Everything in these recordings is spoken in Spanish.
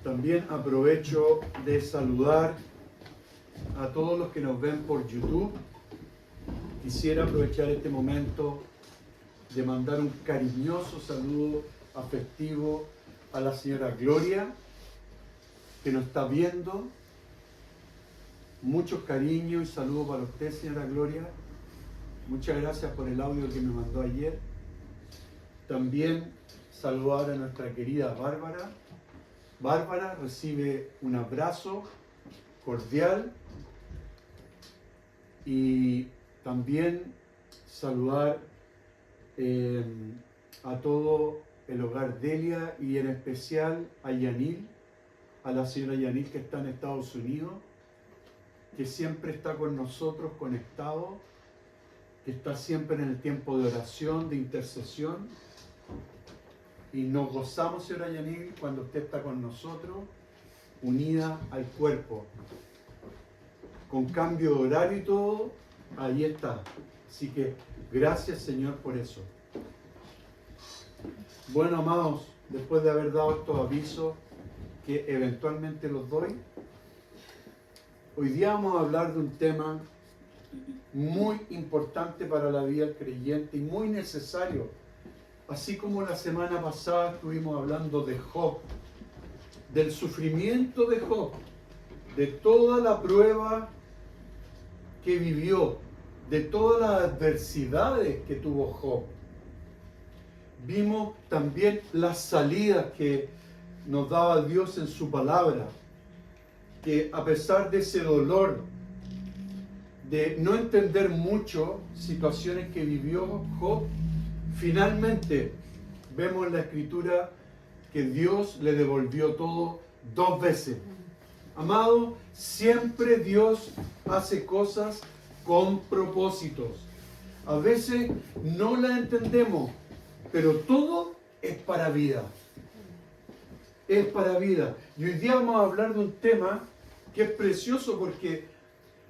También aprovecho de saludar a todos los que nos ven por YouTube. Quisiera aprovechar este momento de mandar un cariñoso saludo afectivo a la señora Gloria, que nos está viendo. Muchos cariños y saludos para usted, señora Gloria. Muchas gracias por el audio que me mandó ayer. También saludar a nuestra querida Bárbara. Bárbara recibe un abrazo cordial y también saludar a todo el hogar Delia y en especial a Yanil, a la señora Yanil que está en Estados Unidos, que siempre está con nosotros conectado, que está siempre en el tiempo de oración, de intercesión. Y nos gozamos, señora Yanil, cuando usted está con nosotros, unida al cuerpo. Con cambio de horario y todo, ahí está. Así que gracias, Señor, por eso. Bueno, amados, después de haber dado estos avisos, que eventualmente los doy, hoy día vamos a hablar de un tema muy importante para la vida del creyente y muy necesario. Así como la semana pasada estuvimos hablando de Job, del sufrimiento de Job, de toda la prueba que vivió, de todas las adversidades que tuvo Job. Vimos también las salidas que nos daba Dios en su palabra, que a pesar de ese dolor, de no entender mucho situaciones que vivió Job, finalmente vemos en la Escritura que Dios le devolvió todo 2 veces. Amado, siempre Dios hace cosas con propósitos. A veces no la entendemos, pero todo es para vida. Es para vida. Y hoy día vamos a hablar de un tema que es precioso porque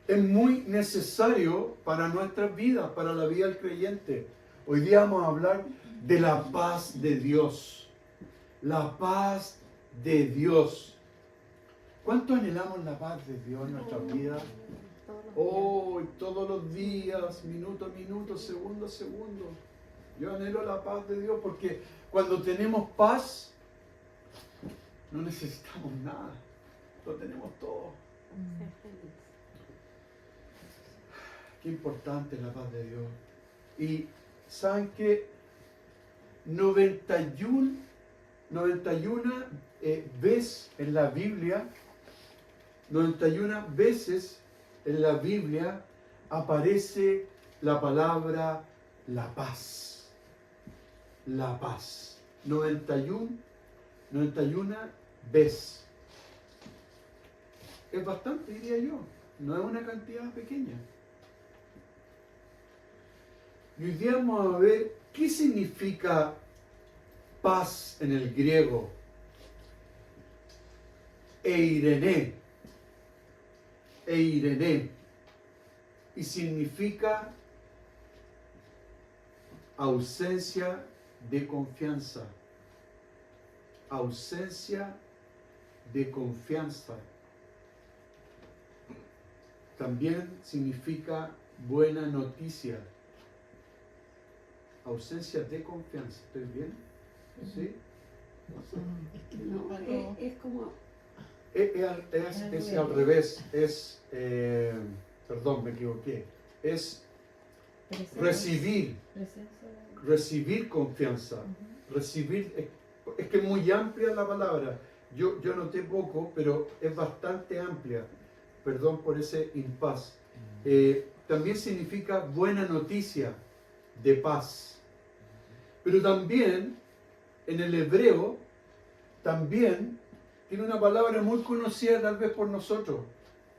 es muy necesario para nuestras vidas, para la vida del creyente. Hoy día vamos a hablar de la paz de Dios. La paz de Dios. ¿Cuánto anhelamos la paz de Dios en nuestras vidas? Hoy, todos los días, minuto a minuto, segundo a segundo. Yo anhelo la paz de Dios porque cuando tenemos paz, no necesitamos nada. Lo tenemos todo. Qué importante es la paz de Dios. Y ¿saben qué? 91 veces en la Biblia, 91 veces en la Biblia aparece la palabra la paz. La paz. 91 veces. Es bastante, diría yo. No es una cantidad pequeña. Y hoy día vamos a ver qué significa paz en el griego. Eirene. Eirene. Y significa ausencia de confianza. Ausencia de confianza. También significa buena noticia. Ausencia de confianza. ¿Estoy bien? ¿Sí? No, es como... Es al revés. Es, perdón, me equivoqué. Es recibir confianza. Recibir, es que es muy amplia la palabra. Yo noté poco, pero es bastante amplia. Perdón por ese impas. También significa buena noticia de paz. Pero también, en el hebreo, también tiene una palabra muy conocida tal vez por nosotros,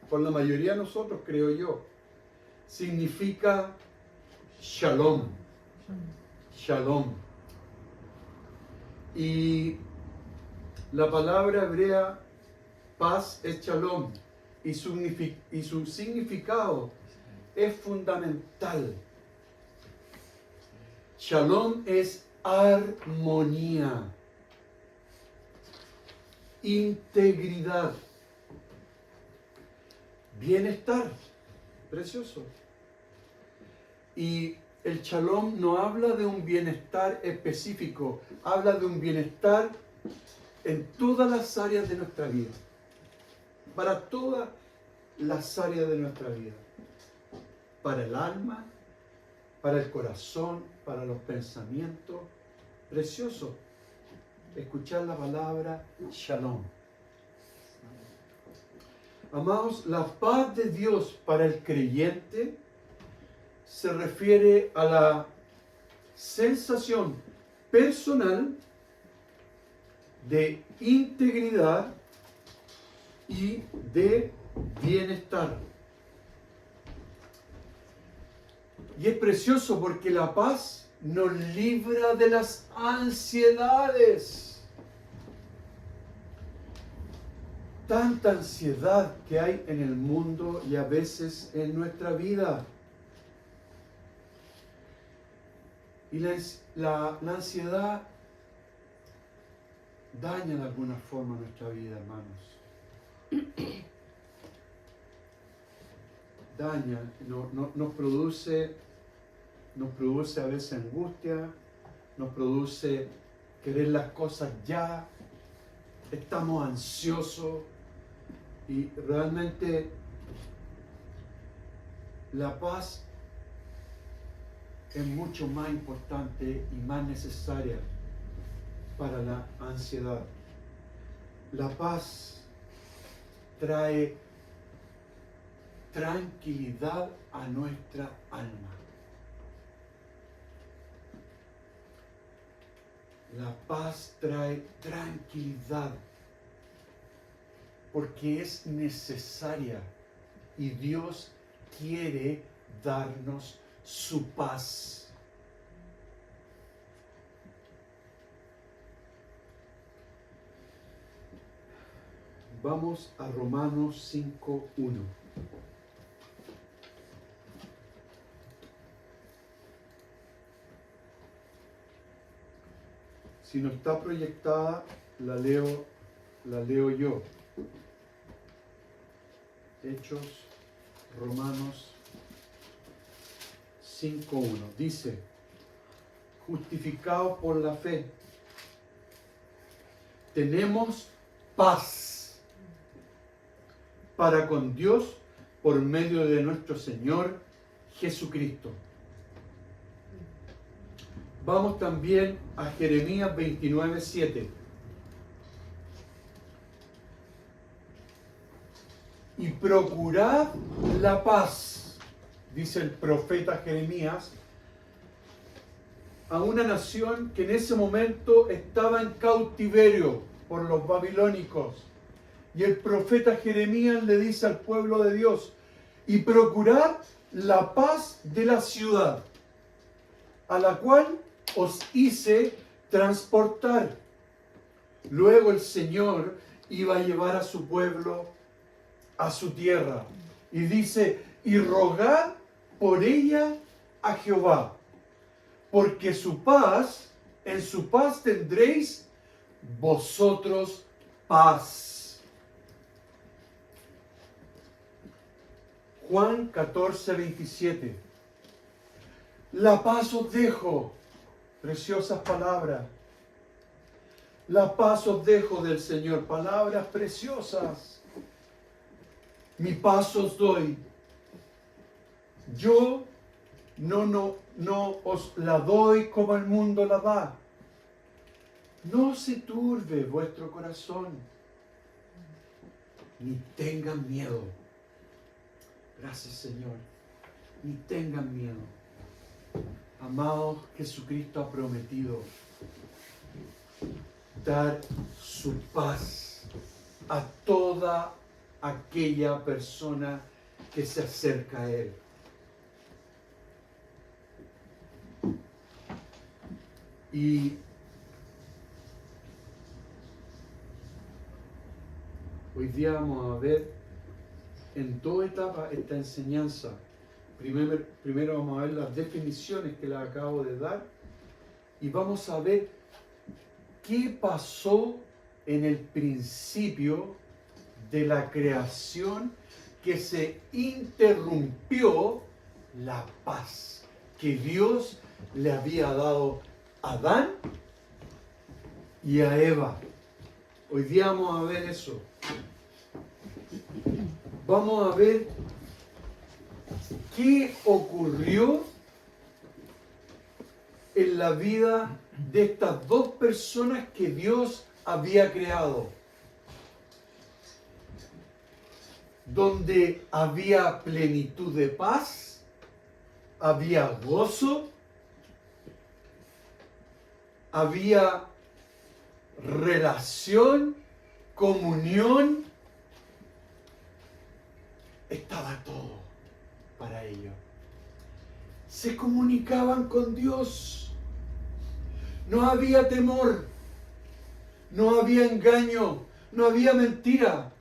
por la mayoría de nosotros, creo yo. Significa shalom. Shalom. Y la palabra hebrea paz es shalom. Y su significado es fundamental. Shalom es armonía. integridad, bienestar, precioso. Y el shalom no habla de un bienestar específico, habla de un bienestar en todas las áreas de nuestra vida, para todas las áreas de nuestra vida, para el alma, para el corazón, para los pensamientos. Precioso escuchar la palabra shalom. Amados, la paz de Dios para el creyente se refiere a la sensación personal de integridad y de bienestar. Y es precioso porque la paz nos libra de las ansiedades. Tanta ansiedad que hay en el mundo y a veces en nuestra vida. Y la ansiedad daña de alguna forma nuestra vida, hermanos. Daña, nos produce a veces angustia, nos produce querer las cosas ya, estamos ansiosos y realmente la paz es mucho más importante y más necesaria para la ansiedad. La paz trae tranquilidad a nuestra alma. La paz trae tranquilidad porque es necesaria y Dios quiere darnos su paz. Vamos a Romanos 5:1. Si no está proyectada, la leo yo. Hechos, Romanos 5:1. Dice, justificados por la fe, tenemos paz para con Dios por medio de nuestro Señor Jesucristo. Vamos también a Jeremías 29:7. Y procurad la paz, dice el profeta Jeremías, a una nación que en ese momento estaba en cautiverio por los babilónicos. Y el profeta Jeremías le dice al pueblo de Dios, y procurad la paz de la ciudad, a la cual os hice transportar. Luego el Señor iba a llevar a su pueblo a su tierra. Y dice, y rogad por ella a Jehová, porque en su paz tendréis vosotros paz. Juan 14:27. La paz os dejo. Preciosas palabras. La paz os dejo del Señor. Palabras preciosas. Mi paz os doy. Yo no os la doy como el mundo la da. No se turbe vuestro corazón, ni tengan miedo. Gracias, Señor. Ni tengan miedo. Amados, Jesucristo ha prometido dar su paz a toda aquella persona que se acerca a Él. Y hoy día vamos a ver en toda etapa esta enseñanza. Primero vamos a ver las definiciones que les acabo de dar y vamos a ver qué pasó en el principio de la creación que se interrumpió la paz que Dios le había dado a Adán y a Eva. Hoy día vamos a ver eso. Vamos a ver qué ocurrió en la vida de estas dos personas que Dios había creado, donde había plenitud de paz, había gozo, había relación, comunión, estaba todo para ellos. Se comunicaban con Dios, no había temor, no había engaño, no había mentira,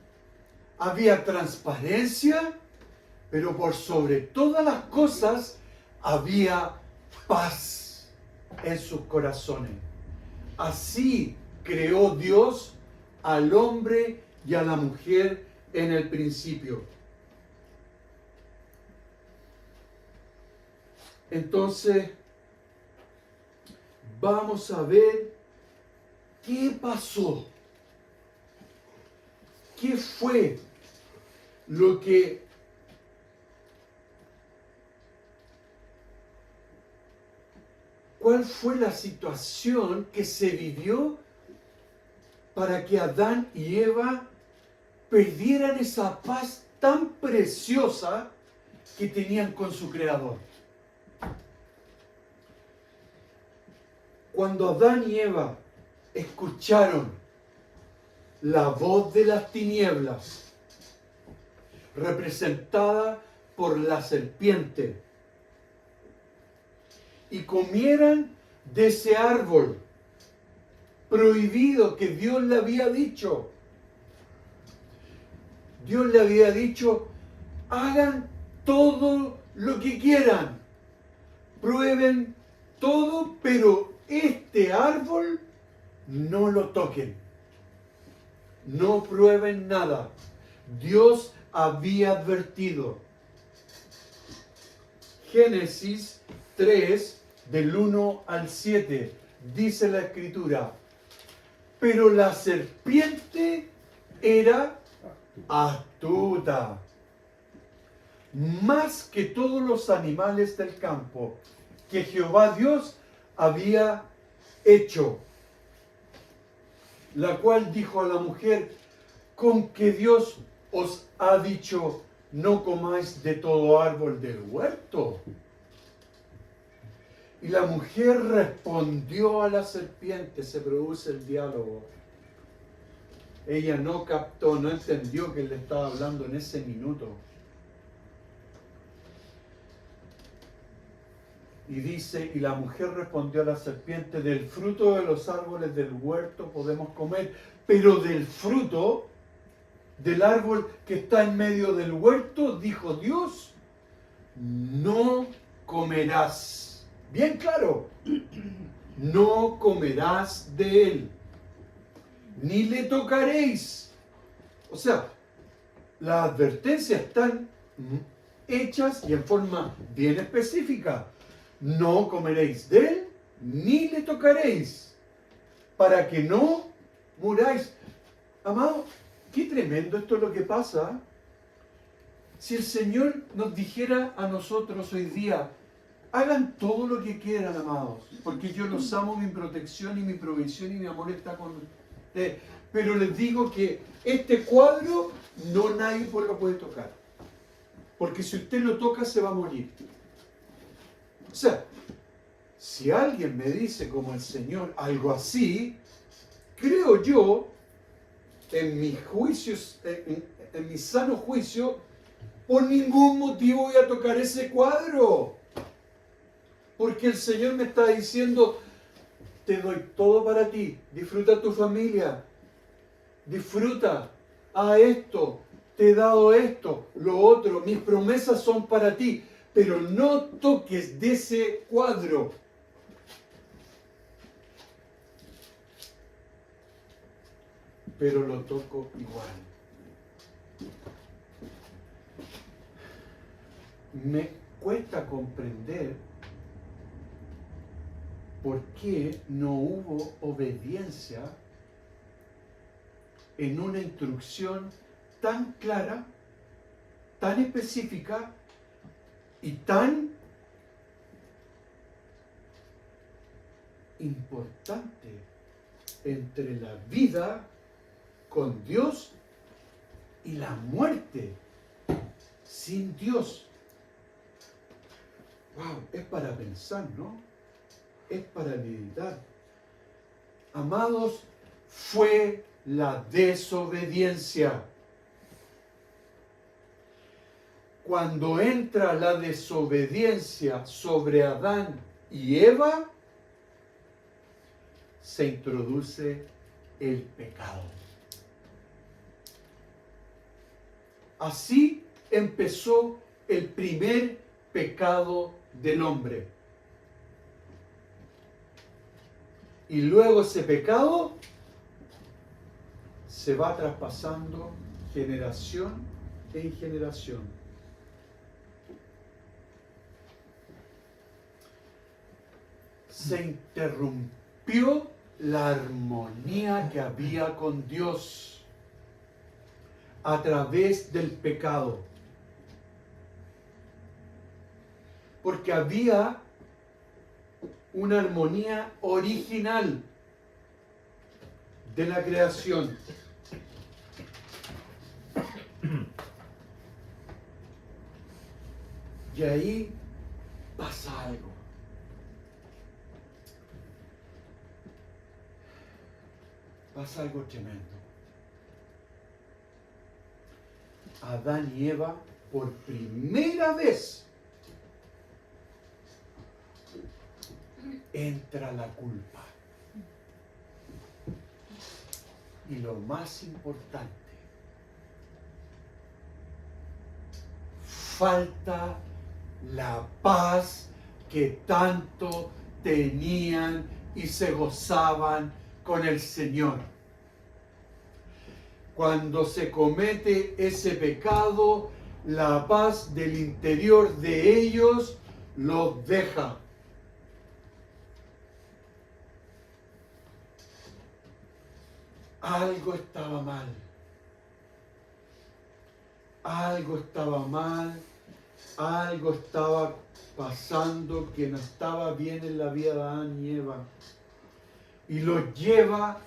había transparencia, pero por sobre todas las cosas había paz en sus corazones. Así creó Dios al hombre y a la mujer en el principio. Entonces, vamos a ver qué pasó. ¿Qué fue lo que cuál fue la situación que se vivió para que Adán y Eva perdieran esa paz tan preciosa que tenían con su Creador? Cuando Adán y Eva escucharon la voz de las tinieblas, representada por la serpiente, y comieran de ese árbol prohibido que Dios le había dicho. Dios le había dicho, hagan todo lo que quieran, prueben todo, pero este árbol no lo toquen, no prueben nada. Dios había advertido. Génesis 3, del 1 al 7, dice la Escritura, pero la serpiente era astuta, más que todos los animales del campo que Jehová Dios había hecho, la cual dijo a la mujer, ¿con que Dios os ha dicho, no comáis de todo árbol del huerto? Y la mujer respondió a la serpiente. Se produce el diálogo. Ella no captó, no entendió que él le estaba hablando en ese minuto. Y dice, y la mujer respondió a la serpiente, del fruto de los árboles del huerto podemos comer, pero del fruto del árbol que está en medio del huerto, dijo Dios, no comerás. Bien claro, no comerás de él, ni le tocaréis. O sea, las advertencias están hechas y en forma bien específica. No comeréis de él, ni le tocaréis, para que no muráis. Amado, qué tremendo esto es lo que pasa. Si el Señor nos dijera a nosotros hoy día, hagan todo lo que quieran, amados, porque yo los amo, mi protección y mi provisión y mi amor está con ustedes. Pero les digo que este cuadro no nadie lo puede tocar, porque si usted lo toca se va a morir. O sea, si alguien me dice como el Señor algo así, creo yo, en mis juicios, en mi sano juicio, por ningún motivo voy a tocar ese cuadro. Porque el Señor me está diciendo, te doy todo para ti, disfruta tu familia, disfruta, haz esto, te he dado esto, lo otro, mis promesas son para ti, pero no toques de ese cuadro. pero lo toco igual. Me cuesta comprender por qué no hubo obediencia en una instrucción tan clara, tan específica y tan importante entre la vida con Dios y la muerte sin Dios. Wow, es para pensar, ¿no? Es para meditar. Amados, fue la desobediencia. Cuando entra la desobediencia sobre Adán y Eva, se introduce el pecado. Así empezó el primer pecado del hombre. Y luego ese pecado se va traspasando generación en generación. Se interrumpió la armonía que había con Dios a través del pecado. Porque había una armonía original de la creación. Y ahí pasa algo. Pasa algo tremendo. Adán y Eva, por primera vez, entra la culpa. Y lo más importante, falta la paz que tanto tenían y se gozaban con el Señor. Cuando se comete ese pecado, la paz del interior de ellos los deja. Algo estaba mal. Algo estaba mal. Algo estaba pasando que no estaba bien en la vida de Adán y Eva. Y los lleva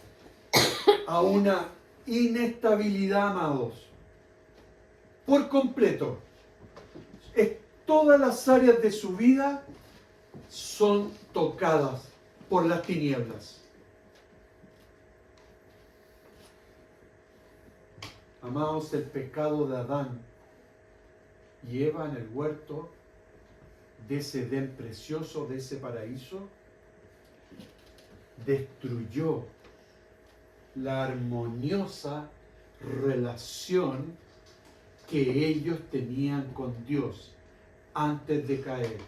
a una inestabilidad, amados. Por completo. Todas las áreas de su vida son tocadas por las tinieblas. Amados, el pecado de Adán y Eva en el huerto de ese Edén precioso, de ese paraíso, destruyó la armoniosa relación que ellos tenían con Dios antes de caer.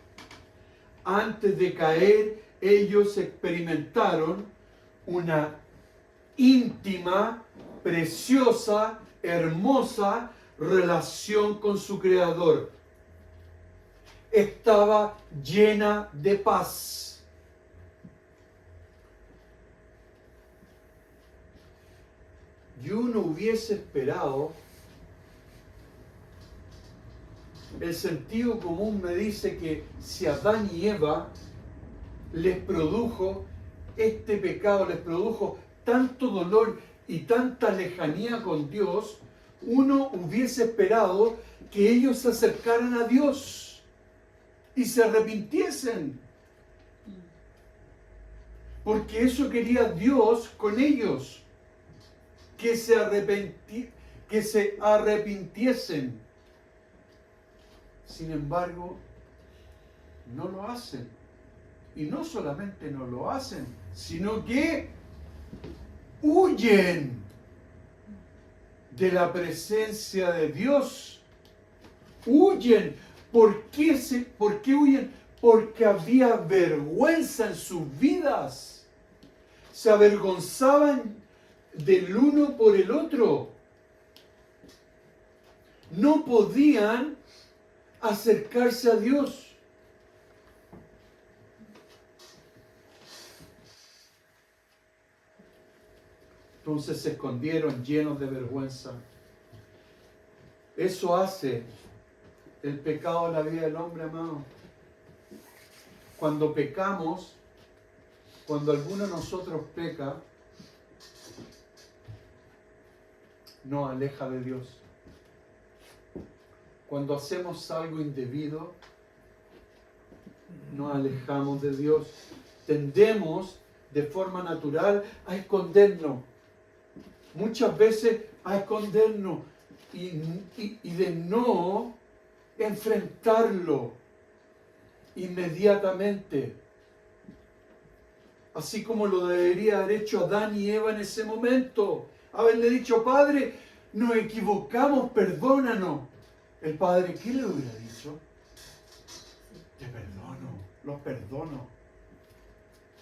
Antes de caer, ellos experimentaron una íntima, preciosa, hermosa relación con su Creador. Estaba llena de paz. Y uno hubiese esperado, el sentido común me dice que si Adán y Eva les produjo este pecado, les produjo tanto dolor y tanta lejanía con Dios, uno hubiese esperado que ellos se acercaran a Dios y se arrepintiesen. Porque eso quería Dios con ellos, que se arrepintiesen. Sin embargo, no lo hacen. Y no solamente no lo hacen, sino que huyen de la presencia de Dios. Huyen. ¿Por qué huyen? Porque había vergüenza en sus vidas. Se avergonzaban del uno por el otro. No podían acercarse a Dios. Entonces se escondieron llenos de vergüenza. Eso hace el pecado en la vida del hombre, amado. Cuando pecamos, cuando alguno de nosotros peca, nos aleja de Dios. Cuando hacemos algo indebido, nos alejamos de Dios. Tendemos de forma natural a escondernos. Muchas veces a escondernos y de no enfrentarlo inmediatamente. Así como lo debería haber hecho Adán y Eva en ese momento. Haberle dicho, Padre, nos equivocamos, perdónanos. El Padre, ¿qué le hubiera dicho? Te perdono, los perdono.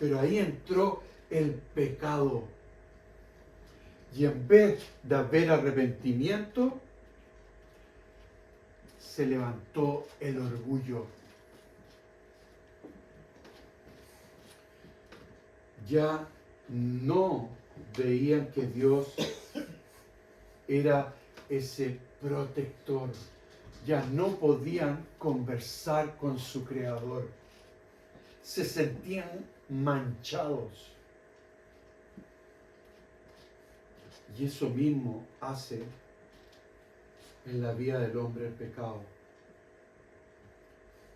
Pero ahí entró el pecado. Y en vez de haber arrepentimiento, se levantó el orgullo. Ya no veían que Dios era ese protector. Ya no podían conversar con su Creador. Se sentían manchados. Y eso mismo hace en la vida del hombre el pecado.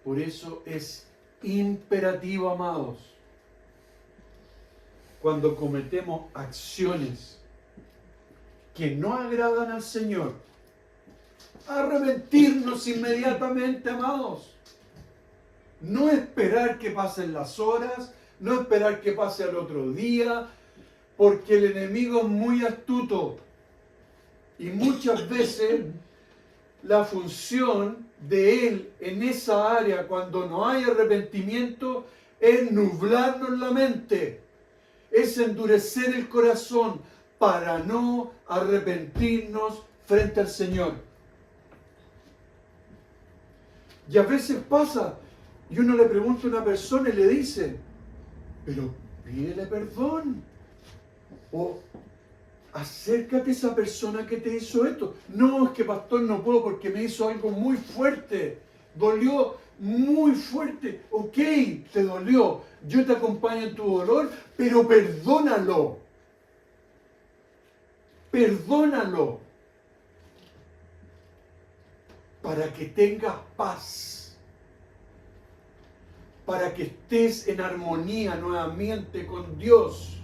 Por eso es imperativo, amados, cuando cometemos acciones que no agradan al Señor, arrepentirnos inmediatamente, amados. No esperar que pasen las horas, no esperar que pase el otro día, porque el enemigo es muy astuto. Y muchas veces la función de él en esa área, cuando no hay arrepentimiento, es nublarnos la mente, es endurecer el corazón para no arrepentirnos frente al Señor. Y a veces pasa, y uno le pregunta a una persona y le dice, pero pídele perdón. O acércate a esa persona que te hizo esto. No, es que pastor no puedo porque me hizo algo muy fuerte. Dolió muy fuerte. Ok, te dolió. Yo te acompaño en tu dolor, pero perdónalo. Perdónalo. Para que tengas paz. Para que estés en armonía nuevamente con Dios.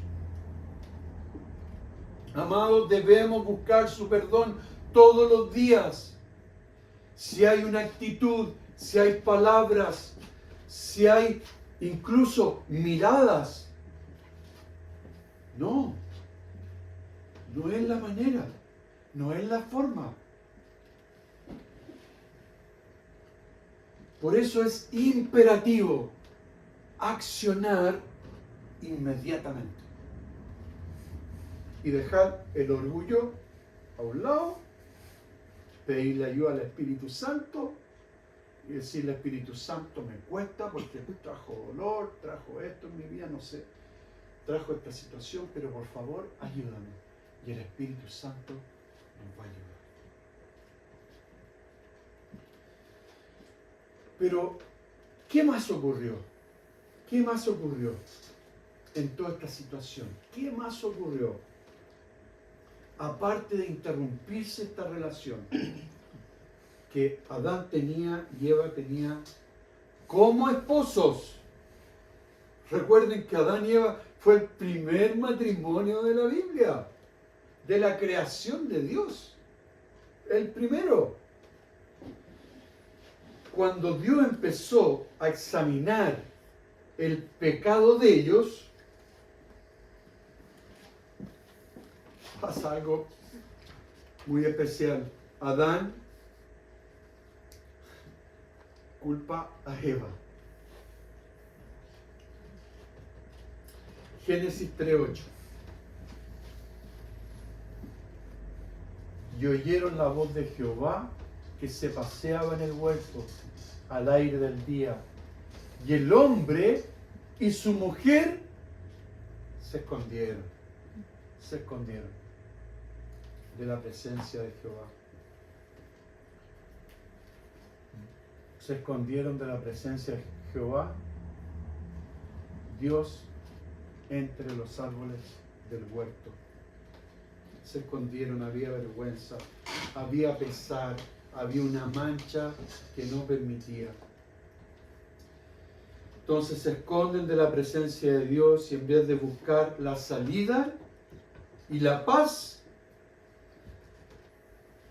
Amados, debemos buscar su perdón todos los días. Si hay una actitud, si hay palabras, si hay incluso miradas. No es la manera, no es la forma. Por eso es imperativo accionar inmediatamente. Y dejar el orgullo a un lado, pedirle ayuda al Espíritu Santo y decirle, Espíritu Santo, me cuesta porque trajo dolor, trajo esto en mi vida, no sé, trajo esta situación, pero por favor, ayúdame. Y el Espíritu Santo nos va a ayudar. Pero, ¿qué más ocurrió? ¿Qué más ocurrió en toda esta situación? ¿Qué más ocurrió? Aparte de interrumpirse esta relación que Adán tenía y Eva tenía como esposos. Recuerden que Adán y Eva fue el primer matrimonio de la Biblia, de la creación de Dios. El primero. Cuando Dios empezó a examinar el pecado de ellos, pasa algo muy especial. Adán culpa a Eva. Génesis 3:8. y oyeron la voz de Jehová que se paseaba en el huerto al aire del día. Y el hombre y su mujer se escondieron de la presencia de Jehová. Se escondieron de la presencia de Jehová, Dios, entre los árboles del huerto. Se escondieron, había vergüenza, había pesar, había una mancha que no permitía. Entonces se esconden de la presencia de Dios y en vez de buscar la salida y la paz,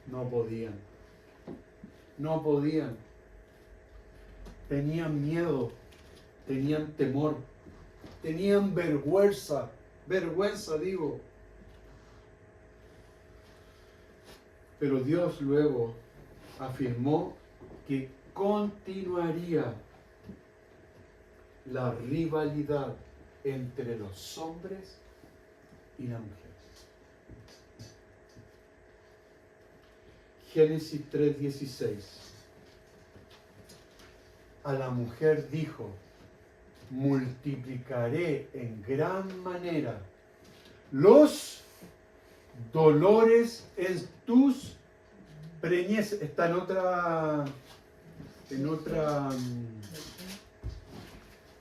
no podían. No podían. Tenían miedo, tenían temor, tenían vergüenza digo. Pero Dios luego afirmó que continuaría la rivalidad entre los hombres y las mujeres. Génesis 3:16. A la mujer dijo: multiplicaré en gran manera los dolores en tus preñeces. Está en otra,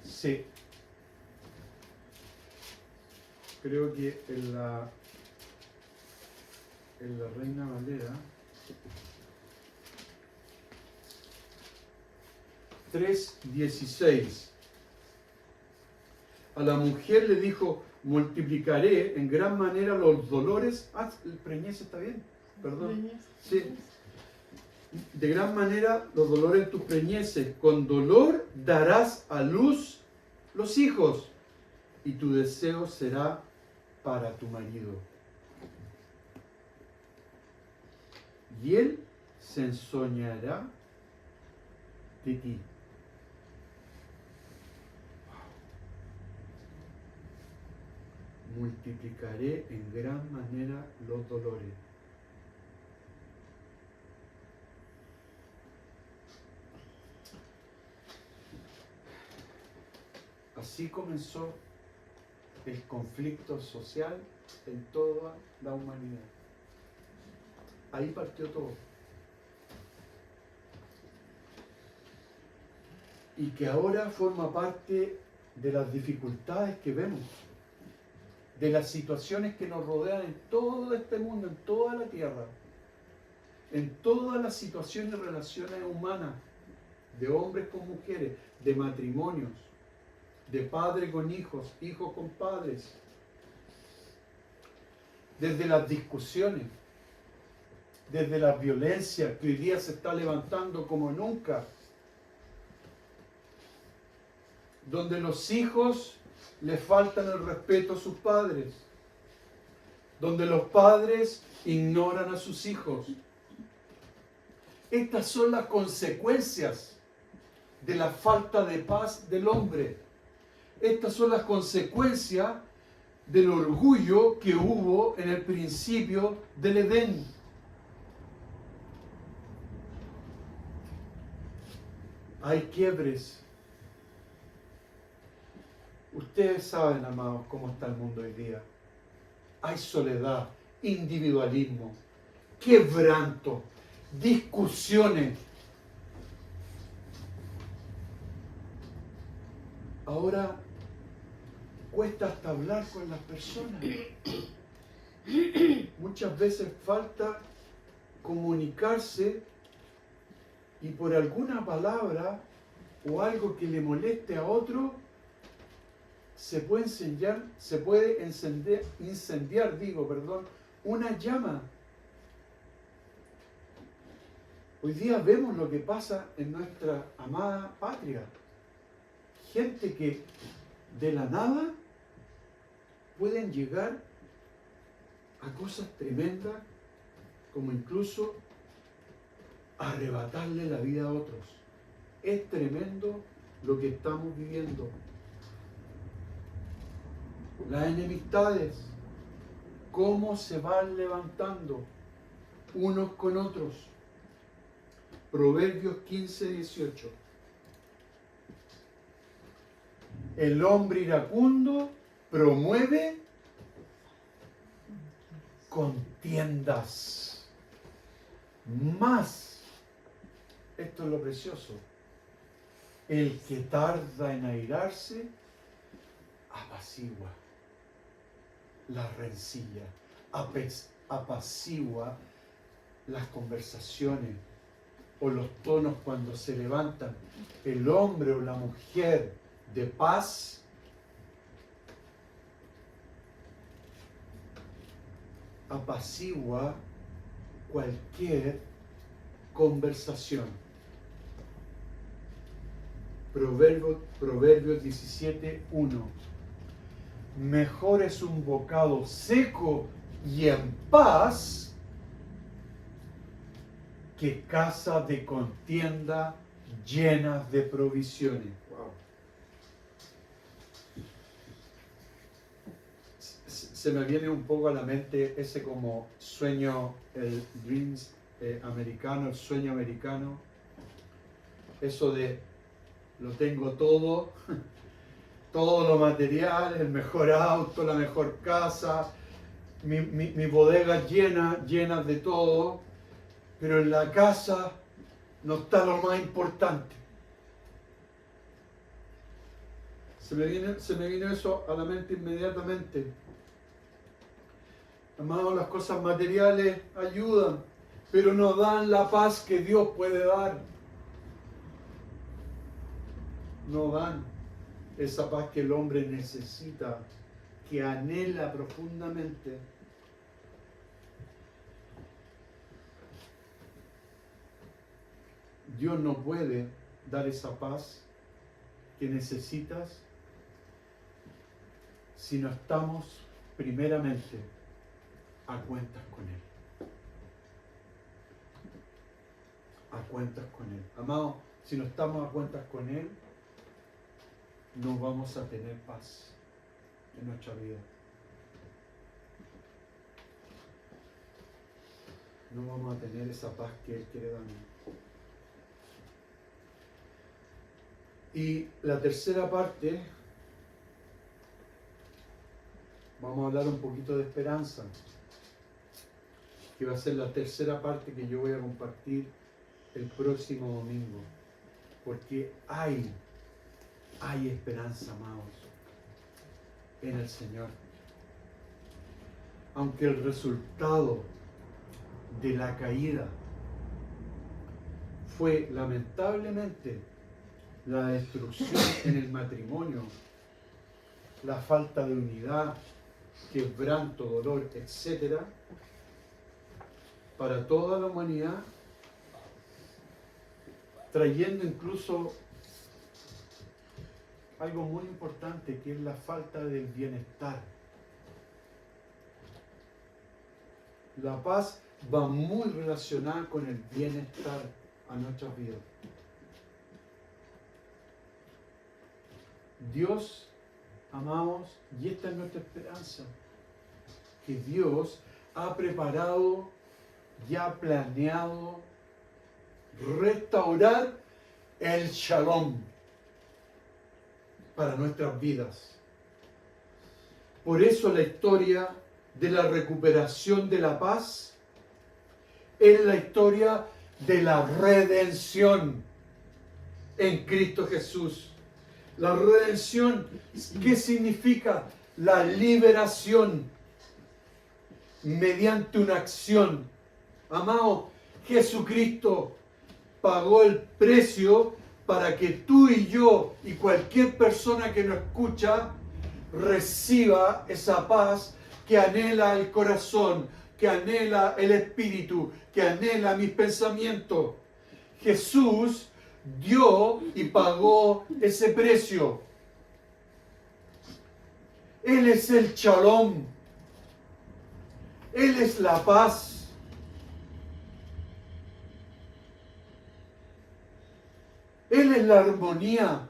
sí, creo que en la Reina Valera 3:16. A la mujer le dijo: multiplicaré en gran manera los dolores. El preñez está bien, perdón. Sí. De gran manera los dolores en tus preñeces. Con dolor darás a luz los hijos, y tu deseo será para tu marido, y él se ensoñará de ti. Multiplicaré en gran manera los dolores. Así comenzó el conflicto social en toda la humanidad. Ahí partió todo. Y que ahora forma parte de las dificultades que vemos, de las situaciones que nos rodean en todo este mundo, en toda la tierra, en todas las situaciones y relaciones humanas, de hombres con mujeres, de matrimonios, de padres con hijos, hijos con padres, desde las discusiones, desde la violencia que hoy día se está levantando como nunca, donde los hijos le faltan el respeto a sus padres, donde los padres ignoran a sus hijos. Estas son las consecuencias de la falta de paz del hombre. Estas son las consecuencias del orgullo que hubo en el principio del Edén. Hay quiebres. Ustedes saben, amados, cómo está el mundo hoy día. Hay soledad, individualismo, quebranto, discusiones. Ahora cuesta hasta hablar con las personas. Muchas veces falta comunicarse y por alguna palabra o algo que le moleste a otro se puede incendiar una llama. Hoy día vemos lo que pasa en nuestra amada patria. Gente que de la nada pueden llegar a cosas tremendas, como incluso arrebatarle la vida a otros. Es tremendo lo que estamos viviendo. Las enemistades, cómo se van levantando. unos con otros. Proverbios 15:18. El hombre iracundo promueve contiendas. Más, esto es lo precioso, el que tarda en airarse apacigua la rencilla, apacigua las conversaciones o los tonos cuando se levantan. El hombre o la mujer de paz apacigua cualquier conversación. Proverbios 17:1. Mejor es un bocado seco y en paz que casa de contienda llenas de provisiones. Wow. Se me viene un poco a la mente ese como sueño, el dreams americano, el sueño americano. Eso de lo tengo todo, todo lo material, el mejor auto, la mejor casa, mi bodega llena de todo, pero en la casa no está lo más importante. Se me vino eso a la mente inmediatamente. Amados, las cosas materiales ayudan, pero no dan la paz que Dios puede dar. No dan esa paz que el hombre necesita, que anhela profundamente. Dios no puede dar esa paz que necesitas si no estamos primeramente a cuentas con Él. A cuentas con Él. Amado, si no estamos a cuentas con Él, no vamos a tener paz en nuestra vida. No vamos a tener esa paz que Él quiere darnos. Y la tercera parte, vamos a hablar un poquito de esperanza, que va a ser la tercera parte que yo voy a compartir el próximo domingo, porque hay esperanza, amados, en el Señor. Aunque el resultado de la caída fue lamentablemente la destrucción en el matrimonio, la falta de unidad, quebranto, dolor, etc., para toda la humanidad, trayendo incluso algo muy importante, que es la falta del bienestar. La paz va muy relacionada con el bienestar a nuestras vidas. Dios, amados, y esta es nuestra esperanza, que Dios ha preparado y ha planeado restaurar el shalom para nuestras vidas. Por eso la historia de la recuperación de la paz es la historia de la redención en Cristo Jesús. La redención, ¿qué significa? La liberación mediante una acción. Amado, Jesucristo pagó el precio para que tú y yo y cualquier persona que nos escucha reciba esa paz que anhela el corazón, que anhela el espíritu, que anhela mis pensamientos. Jesús dio y pagó ese precio. Él es el shalom. Él es la paz. Él es la armonía.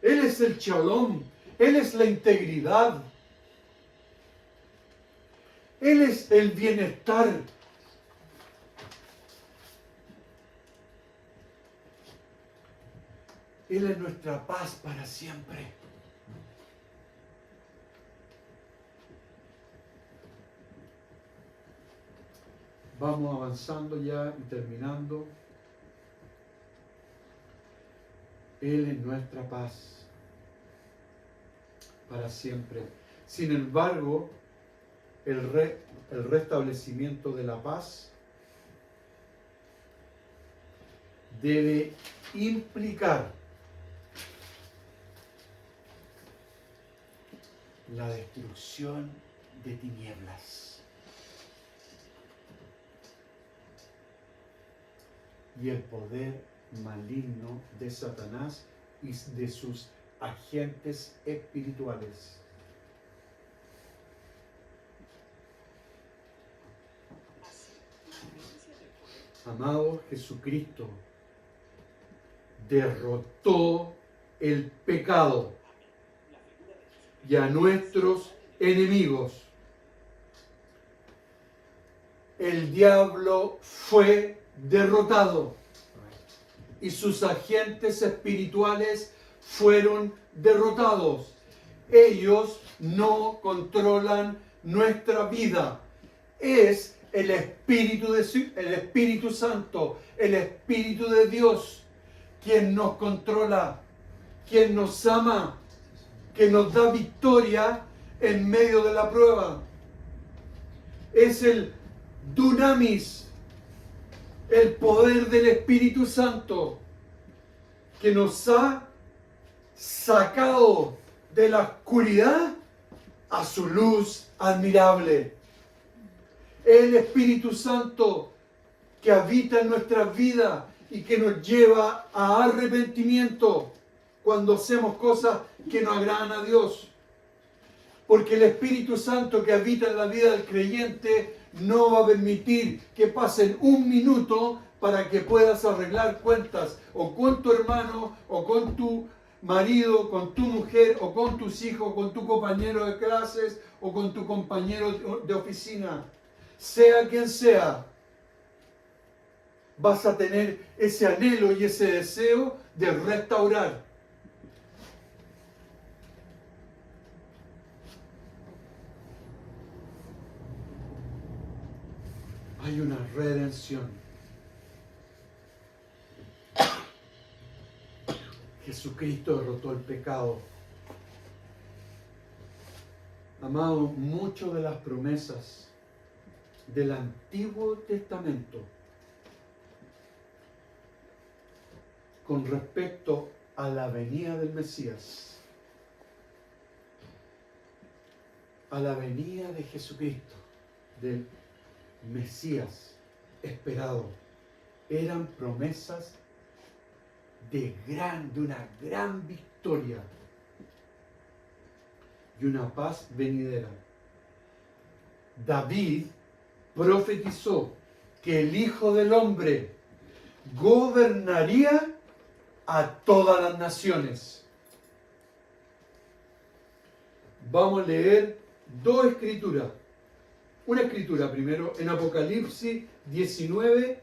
Él es el shalom. Él es la integridad. Él es el bienestar. Él es nuestra paz para siempre. Vamos avanzando ya y terminando. Él es nuestra paz para siempre. Sin embargo, el restablecimiento de la paz debe implicar la destrucción de tinieblas y el poder maligno de Satanás y de sus agentes espirituales. Amado, Jesucristo derrotó el pecado y a nuestros enemigos. El diablo fue derrotado y sus agentes espirituales fueron derrotados. Ellos no controlan nuestra vida. Es el Espíritu Santo, el Espíritu de Dios, quien nos controla, quien nos ama, que nos da victoria en medio de la prueba. Es el dunamis, el poder del Espíritu Santo, que nos ha sacado de la oscuridad a su luz admirable. El Espíritu Santo que habita en nuestras vidas y que nos lleva a arrepentimiento cuando hacemos cosas que no agradan a Dios. Porque el Espíritu Santo que habita en la vida del creyente no va a permitir que pasen un minuto para que puedas arreglar cuentas o con tu hermano o con tu marido, con tu mujer o con tus hijos, con tu compañero de clases o con tu compañero de oficina. Sea quien sea, vas a tener ese anhelo y ese deseo de restaurar. Hay una redención. Jesucristo derrotó el pecado. Amado, muchas de las promesas del Antiguo Testamento con respecto a la venida del Mesías, a la venida de Jesucristo, del Mesías esperado, eran promesas de una gran victoria y una paz venidera. David profetizó que el Hijo del Hombre gobernaría a todas las naciones. Vamos a leer dos escrituras. Una escritura primero en Apocalipsis 19,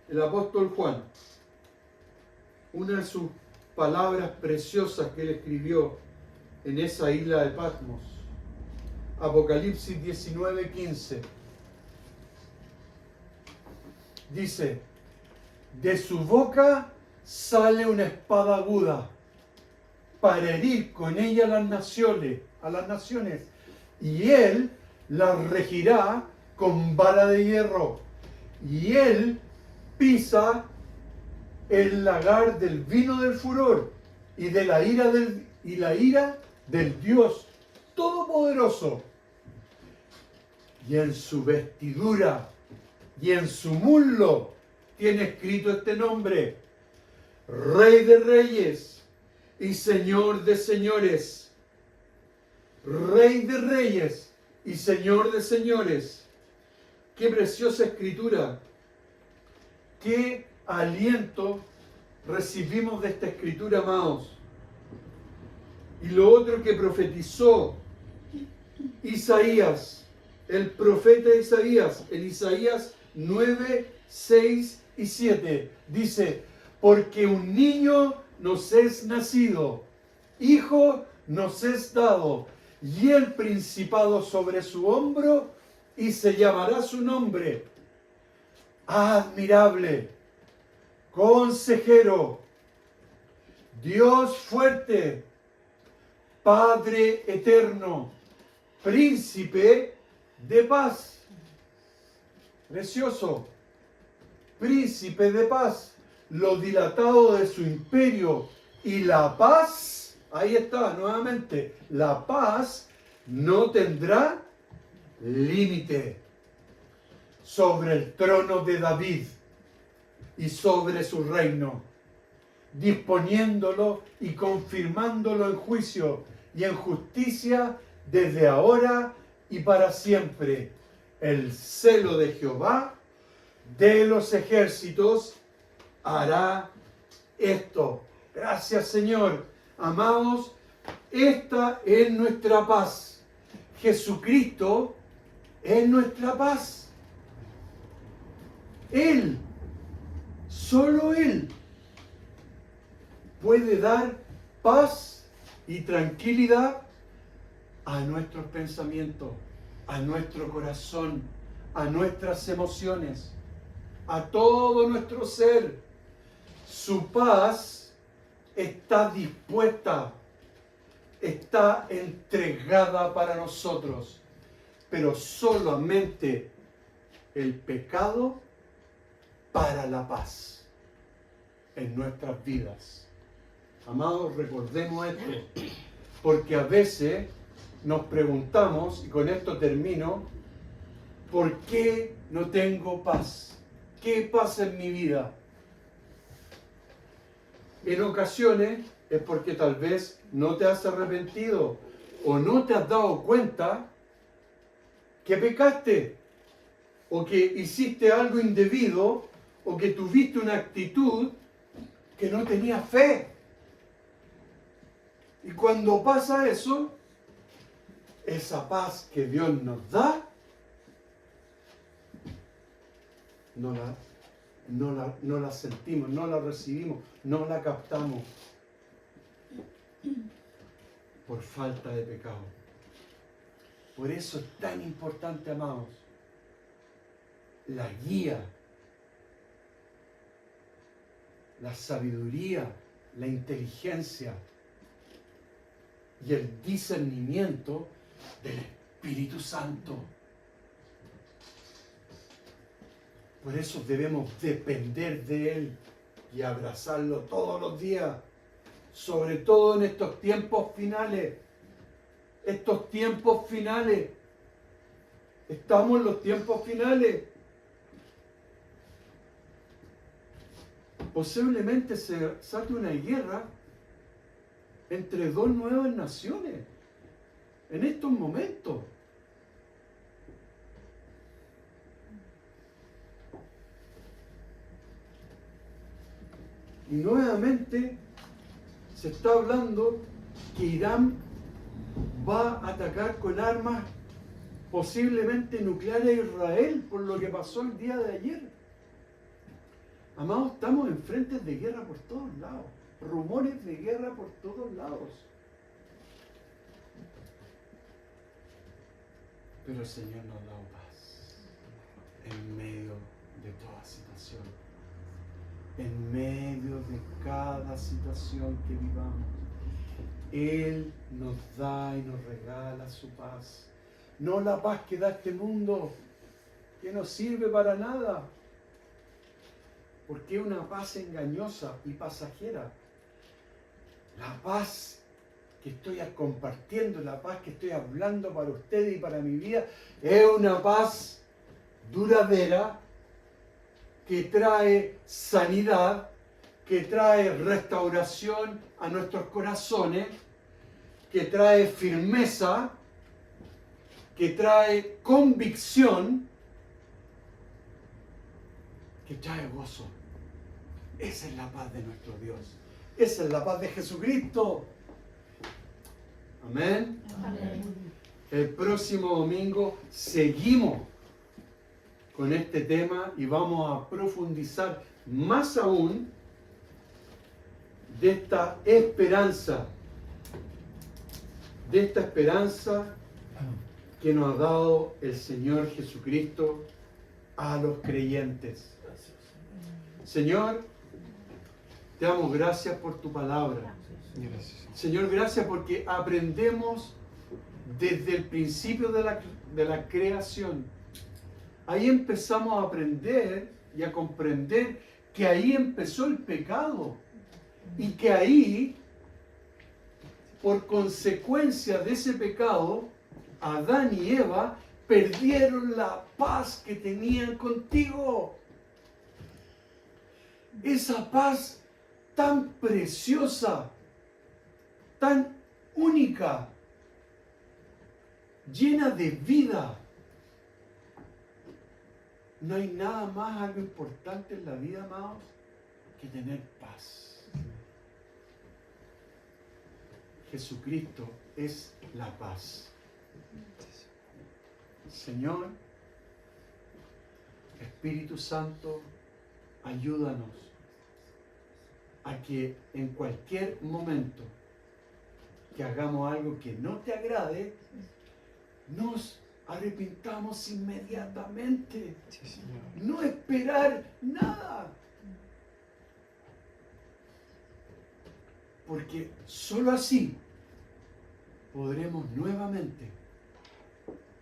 el apóstol Juan. Una de sus palabras preciosas que él escribió en esa isla de Patmos. Apocalipsis 19, 15. Dice, de su boca sale una espada aguda para herir con ella a las naciones, y él las regirá con vara de hierro, y él pisa el lagar del vino del furor y de la ira del Dios Todopoderoso. Y en su vestidura y en su muslo tiene escrito este nombre: Rey de Reyes y Señor de Señores. Rey de Reyes y Señor de Señores. Qué preciosa escritura. Qué aliento recibimos de esta escritura, amados. Y lo otro que profetizó Isaías, el profeta Isaías, en Isaías 9, 6 y 7, dice: porque un niño nos es nacido, hijo nos es dado, y el principado sobre su hombro, y se llamará su nombre. Admirable, consejero, Dios fuerte, Padre eterno, príncipe de paz. Precioso, príncipe de paz, lo dilatado de su imperio y la paz, ahí está nuevamente, la paz no tendrá límite sobre el trono de David y sobre su reino, disponiéndolo y confirmándolo en juicio y en justicia desde ahora y para siempre. El celo de Jehová de los ejércitos hará esto. Gracias, Señor. Amados, esta es nuestra paz. Jesucristo es nuestra paz. Él, solo Él, puede dar paz y tranquilidad a nuestros pensamientos, a nuestro corazón, a nuestras emociones, a todo nuestro ser. Su paz está dispuesta, está entregada para nosotros, pero solamente el pecado para la paz en nuestras vidas. Amados, recordemos esto, porque a veces nos preguntamos, y con esto termino, ¿por qué no tengo paz? ¿Qué pasa en mi vida? En ocasiones es porque tal vez no te has arrepentido o no te has dado cuenta que pecaste o que hiciste algo indebido o que tuviste una actitud que no tenía fe. Y cuando pasa eso, esa paz que Dios nos da, no la sentimos, no la recibimos, no la captamos por falta de pecado. Por eso es tan importante, amados, la guía, la sabiduría, la inteligencia y el discernimiento del Espíritu Santo. Por eso debemos depender de Él y abrazarlo todos los días, sobre todo en estos tiempos finales. Estos tiempos finales. Estamos en los tiempos finales. Posiblemente se saque una guerra entre dos nuevas naciones en estos momentos. Y nuevamente se está hablando que Irán va a atacar con armas posiblemente nucleares a Israel por lo que pasó el día de ayer. Amados, estamos en frentes de guerra por todos lados, rumores de guerra por todos lados. Pero el Señor nos da paz en medio de toda situación. En medio de cada situación que vivamos, Él nos da y nos regala su paz. No la paz que da este mundo, que no sirve para nada, porque es una paz engañosa y pasajera. La paz que estoy compartiendo, la paz que estoy hablando para ustedes y para mi vida, es una paz duradera, que trae sanidad, que trae restauración a nuestros corazones, que trae firmeza, que trae convicción, que trae gozo. Esa es la paz de nuestro Dios. Esa es la paz de Jesucristo. Amén. Amén. El próximo domingo seguimos con este tema y vamos a profundizar más aún de esta esperanza que nos ha dado el Señor Jesucristo a los creyentes. Señor, te damos gracias por tu palabra. Gracias. Señor, gracias porque aprendemos desde el principio de la creación. Ahí empezamos a aprender y a comprender que ahí empezó el pecado y que ahí, por consecuencia de ese pecado, Adán y Eva perdieron la paz que tenían contigo. Esa paz tan preciosa, tan única, llena de vida. No hay nada más algo importante en la vida, amados, que tener paz. Jesucristo es la paz. Señor, Espíritu Santo, ayúdanos a que en cualquier momento que hagamos algo que no te agrade, nos arrepintamos inmediatamente. Sí, Señor. No esperar nada. Porque solo así podremos nuevamente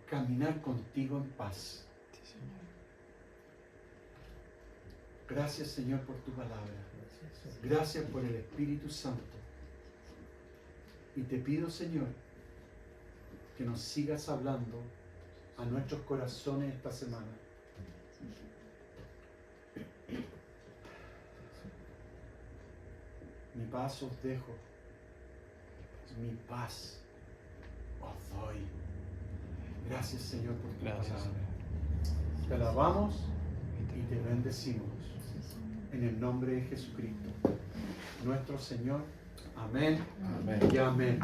caminar contigo en paz. Sí, Señor. Gracias, Señor, por tu palabra. Gracias por el Espíritu Santo. Y te pido, Señor, que nos sigas hablando a nuestros corazones esta semana. Mi paz os dejo, mi paz os doy. Gracias, Señor, por tu Gracias, palabra. Señor. Te alabamos y te bendecimos en el nombre de Jesucristo, nuestro Señor. Amén Amén. y amén.